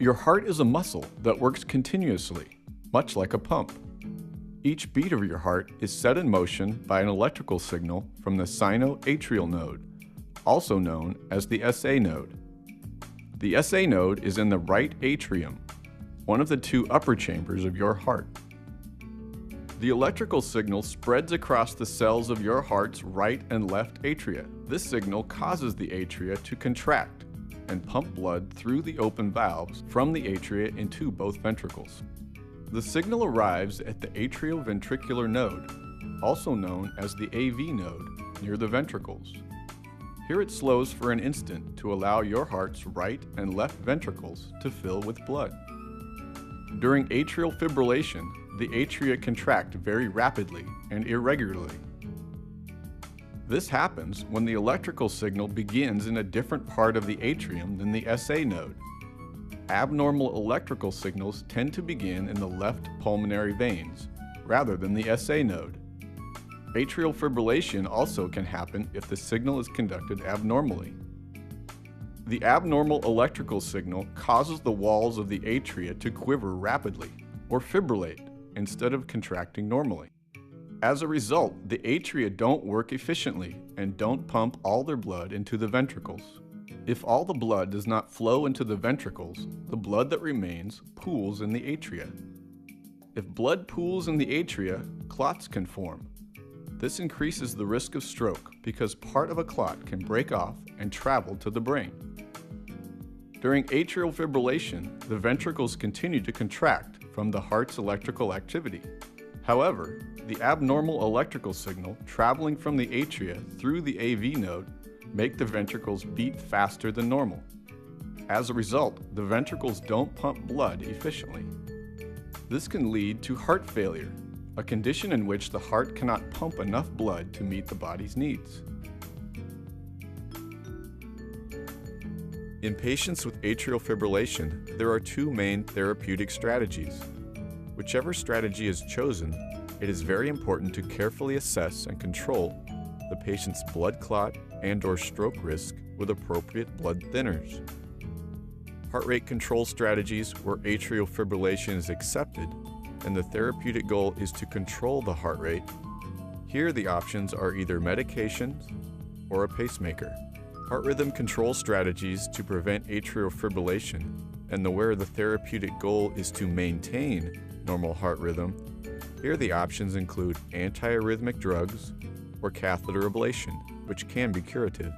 Your heart is a muscle that works continuously, much like a pump. Each beat of your heart is set in motion by an electrical signal from the sinoatrial node, also known as the SA node. The SA node is in the right atrium, one of the two upper chambers of your heart. The electrical signal spreads across the cells of your heart's right and left atria. This signal causes the atria to contract and pump blood through the open valves from the atria into both ventricles. The signal arrives at the atrioventricular node, also known as the AV node, near the ventricles. Here it slows for an instant to allow your heart's right and left ventricles to fill with blood. During atrial fibrillation, the atria contract very rapidly and irregularly. This happens when the electrical signal begins in a different part of the atrium than the SA node. Abnormal electrical signals tend to begin in the left pulmonary veins, rather than the SA node. Atrial fibrillation also can happen if the signal is conducted abnormally. The abnormal electrical signal causes the walls of the atria to quiver rapidly, or fibrillate, instead of contracting normally. As a result, the atria don't work efficiently and don't pump all their blood into the ventricles. If all the blood does not flow into the ventricles, the blood that remains pools in the atria. If blood pools in the atria, clots can form. This increases the risk of stroke because part of a clot can break off and travel to the brain. During atrial fibrillation, the ventricles continue to contract from the heart's electrical activity. However, the abnormal electrical signal traveling from the atria through the AV node make the ventricles beat faster than normal. As a result, the ventricles don't pump blood efficiently. This can lead to heart failure, a condition in which the heart cannot pump enough blood to meet the body's needs. In patients with atrial fibrillation, there are two main therapeutic strategies. Whichever strategy is chosen, it is very important to carefully assess and control the patient's blood clot and/or stroke risk with appropriate blood thinners. Heart rate control strategies where atrial fibrillation is accepted and the therapeutic goal is to control the heart rate. Here the options are either medications or a pacemaker. Heart rhythm control strategies to prevent atrial fibrillation and where the therapeutic goal is to maintain normal heart rhythm. Here the options include antiarrhythmic drugs or catheter ablation, which can be curative.